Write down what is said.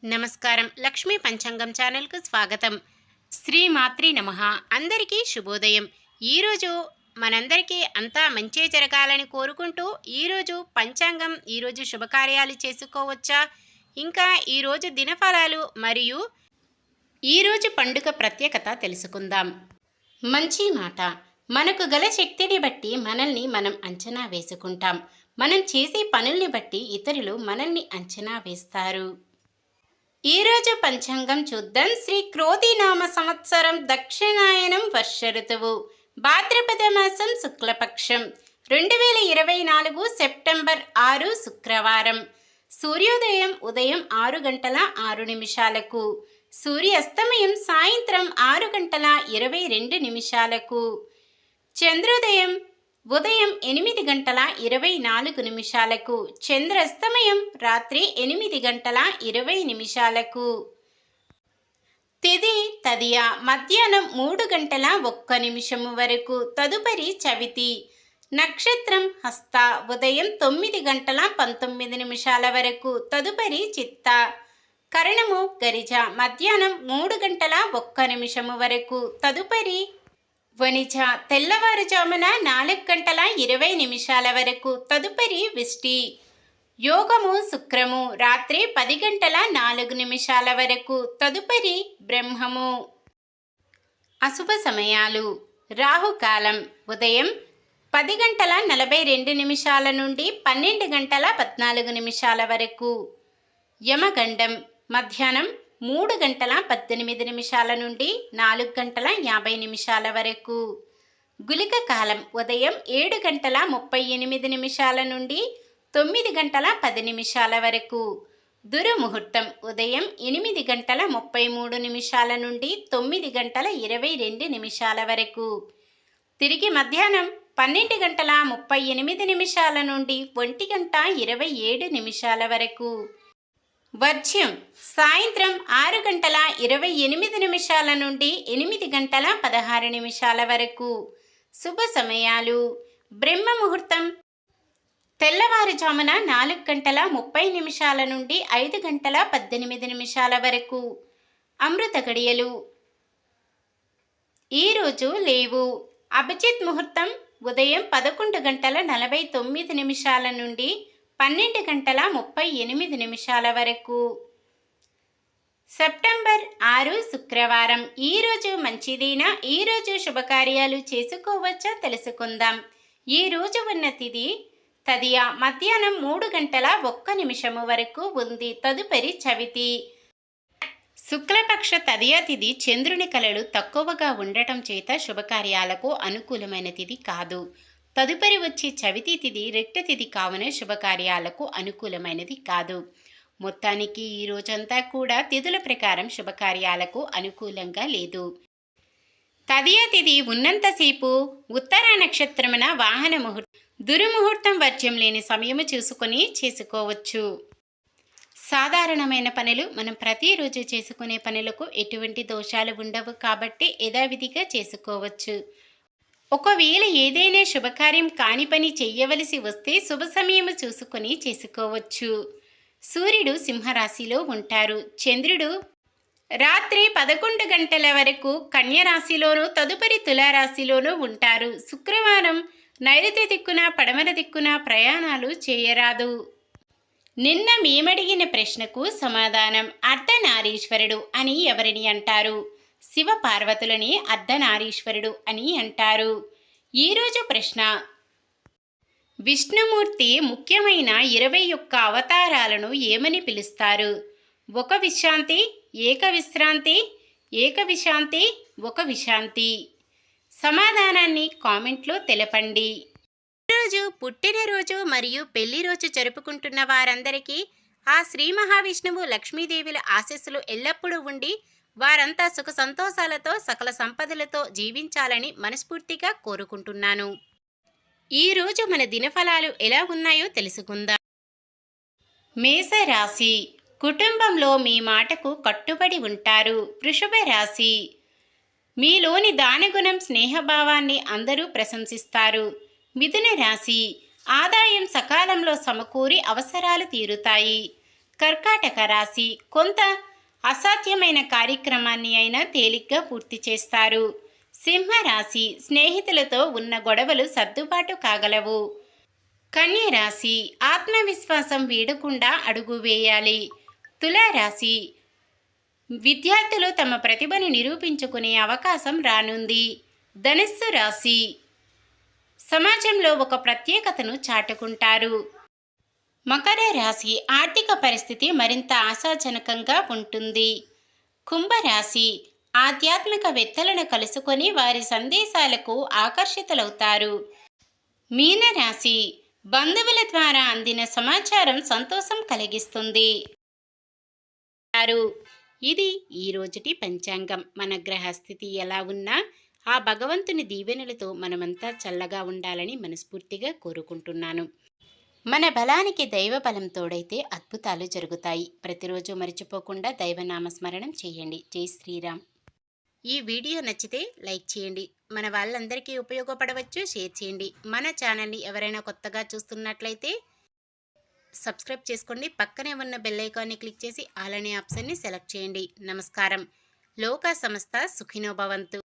నమస్కారం. లక్ష్మీ పంచాంగం ఛానల్కు స్వాగతం. శ్రీమాత్రి నమః. అందరికీ శుభోదయం. ఈరోజు మనందరికీ అంతా మంచే జరగాలని కోరుకుంటూ ఈరోజు పంచాంగం, ఈరోజు శుభకార్యాలు చేసుకోవచ్చా, ఇంకా ఈరోజు దినఫలాలు మరియు ఈరోజు పండుగ ప్రత్యేకత తెలుసుకుందాం. మంచి మాట. మనకు గల శక్తిని బట్టి మనల్ని మనం అంచనా వేసుకుంటాం. మనం చేసే పనుల్ని బట్టి ఇతరులు మనల్ని అంచనా వేస్తారు. ఈరోజు పంచాంగం చూద్దాం. శ్రీ క్రోధినామ సంవత్సరం దక్షిణాయనం వర్ష ఋతువు భాద్రపద మాసం శుక్లపక్షం 2024 సెప్టెంబర్ 6 శుక్రవారం. సూర్యోదయం ఉదయం 6 గంటల 6 నిమిషాలకు, సూర్యాస్తమయం సాయంత్రం 6 గంటల 22 నిమిషాలకు, చంద్రోదయం ఉదయం 8 గంటల 24 నిమిషాలకు, చంద్రాస్తమయం రాత్రి 8 గంటల 20 నిమిషాలకు. తిథి తదియ మధ్యాహ్నం 3 గంటల 1 నిమిషము వరకు, తదుపరి చవితి. నక్షత్రం హస్త ఉదయం 9 గంటల 19 నిమిషాల వరకు, తదుపరి చిత్త. కరణము గరిజ మధ్యాహ్నం 3 గంటల 1 నిమిషము వరకు, తదుపరి వనిజ తెల్లవారుజామున 4 గంటల 20 నిమిషాల వరకు, తదుపరి విష్టి. యోగము శుక్రము రాత్రి 10 గంటల 4 నిమిషాల వరకు, తదుపరి బ్రహ్మము. అశుభ సమయాలు. రాహుకాలం ఉదయం 10 గంటల 42 నిమిషాల నుండి 12 గంటల 14 నిమిషాల వరకు. యమగండం మధ్యాహ్నం 3 గంటల 18 నిమిషాల నుండి 4 గంటల 50 నిమిషాల వరకు. గుళిక కాలం ఉదయం 7 గంటల 38 నిమిషాల నుండి 9 గంటల 10 నిమిషాల వరకు. దుర్ముహూర్తం ఉదయం 8 గంటల 33 నిమిషాల నుండి 9 గంటల 22 నిమిషాల వరకు. తిరిగి మధ్యాహ్నం 12 గంటల 38 నిమిషాల నుండి 1 గంట 27 నిమిషాల వరకు. వర్జ్యం సాయంత్రం 6 గంటల 28 నిమిషాల నుండి 8 గంటల 16 నిమిషాల వరకు. శుభ సమయాలు. బ్రహ్మ ముహూర్తం తెల్లవారుజామున 4 గంటల 30 నిమిషాల నుండి 5 గంటల 18 నిమిషాల వరకు. అమృత గడియలు ఈరోజు లేవు. అభిజిత్ ముహూర్తం ఉదయం 11 గంటల 49 నిమిషాల నుండి 12 గంటల 38 నిమిషాల వరకు. సెప్టెంబర్ 6 శుక్రవారం. ఈరోజు మంచిదేనా? ఈరోజు శుభకార్యాలు చేసుకోవచ్చా తెలుసుకుందాం. ఈరోజు ఉన్న తిథి తదియ మధ్యాహ్నం 3 గంటల 1 నిమిషము వరకు ఉంది, తదుపరి చవితి. శుక్లపక్ష తదియ తిథి చంద్రుని కళలు తక్కువగా ఉండటం చేత శుభకార్యాలకు అనుకూలమైన తిథి కాదు. తదుపరి వచ్చే చవితి తిథి రెట్ట తిథి కావున శుభకార్యాలకు అనుకూలమైనది కాదు. మొత్తానికి ఈ రోజంతా కూడా తిథుల ప్రకారం శుభకార్యాలకు అనుకూలంగా లేదు. తదియ తిథి ఉన్నంతసేపు ఉత్తర నక్షత్రమున వాహన ముహూర్తం, దుర్ముహూర్తం వర్జ్యం లేని సమయము చూసుకొని చేసుకోవచ్చు. సాధారణమైన పనులు మనం ప్రతిరోజు చేసుకునే పనులకు ఎటువంటి దోషాలు ఉండవు కాబట్టి యథావిధిగా చేసుకోవచ్చు. ఒకవేళ ఏదైనా శుభకార్యం కాని పని చెయ్యవలసి వస్తే శుభ సమయము చూసుకొని చేసుకోవచ్చు. సూర్యుడు సింహరాశిలో ఉంటారు. చంద్రుడు రాత్రి 11 గంటల వరకు కన్యరాశిలోనూ, తదుపరి తులారాశిలోనూ ఉంటారు. శుక్రవారం నైరుతి దిక్కున పడమర దిక్కున ప్రయాణాలు చేయరాదు. నిన్న మేమడిగిన ప్రశ్నకు సమాధానం. అర్ధనారీశ్వరుడు అని ఎవరిని అంటారు? శివ పార్వతులని అర్ధనారీశ్వరుడు అని అంటారు. ఈరోజు ప్రశ్న. విష్ణుమూర్తి ముఖ్యమైన 21 అవతారాలను ఏమని పిలుస్తారు? ఒక విశాంతి, ఏక విశ్రాంతి, ఏక విశాంతి, ఒక విశాంతి. సమాధానాన్ని కామెంట్లో తెలపండి. ఈరోజు పుట్టినరోజు మరియు పెళ్లి రోజు జరుపుకుంటున్న వారందరికీ ఆ శ్రీ మహావిష్ణువు లక్ష్మీదేవుల ఆశీస్సులు ఎల్లప్పుడూ ఉండి వారంతా సుఖ సంతోషాలతో సకల సంపదలతో జీవించాలని మనస్ఫూర్తిగా కోరుకుంటున్నాను. ఈరోజు మన దినఫలాలు ఎలా ఉన్నాయో తెలుసుకుందాం. మేషరాశి. కుటుంబంలో మీ మాటకు కట్టుబడి ఉంటారు. వృషభ రాశి. మీలోని దానగుణం, స్నేహభావాన్ని అందరూ ప్రశంసిస్తారు. మిథున రాశి. ఆదాయం సకాలంలో సమకూరి అవసరాలు తీరుతాయి. కర్కాటక రాశి కొంత అసాధ్యమైన కార్యక్రమాన్ని అయినా తేలిగ్గా పూర్తి చేస్తారు. సింహరాశి స్నేహితులతో ఉన్న గొడవలు సర్దుబాటు కాగలవు. కన్య రాశి ఆత్మవిశ్వాసం వీడకుండా అడుగు వేయాలి. తులారాశి విద్యార్థులు తమ ప్రతిభను నిరూపించుకునే అవకాశం రానుంది. ధనుస్సు రాశి సమాజంలో ఒక ప్రత్యేకతను చాటుకుంటారు. మకర రాశి ఆర్థిక పరిస్థితి మరింత ఆశాజనకంగా ఉంటుంది. కుంభరాశి ఆధ్యాత్మికవేత్తలను కలుసుకొని వారి సందేశాలకు ఆకర్షితులవుతారు. మీనరాశి బంధువుల ద్వారా అందిన సమాచారం సంతోషం కలిగిస్తుంది. ఇది ఈ రోజుటి పంచాంగం. మన గ్రహస్థితి ఎలా ఉన్నా ఆ భగవంతుని దీవెనలతో మనమంతా చల్లగా ఉండాలని మనస్ఫూర్తిగా కోరుకుంటున్నాను. మన బలానికి దైవ బలం తోడైతే అద్భుతాలు జరుగుతాయి. ప్రతిరోజు మర్చిపోకుండా దైవనామస్మరణం చేయండి. జై శ్రీరామ్. ఈ వీడియో నచ్చితే లైక్ చేయండి. మన వాళ్ళందరికీ ఉపయోగపడవచ్చు. షేర్ చేయండి. మన ఛానల్ని ఎవరైనా కొత్తగా చూస్తున్నట్లయితే సబ్స్క్రైబ్ చేసుకోండి. పక్కనే ఉన్న బెల్ ఐకాన్ని క్లిక్ చేసి ఆల్ అనే ఆప్షన్ని సెలెక్ట్ చేయండి. నమస్కారం. లోకా సమస్త సుఖినో భవంతు.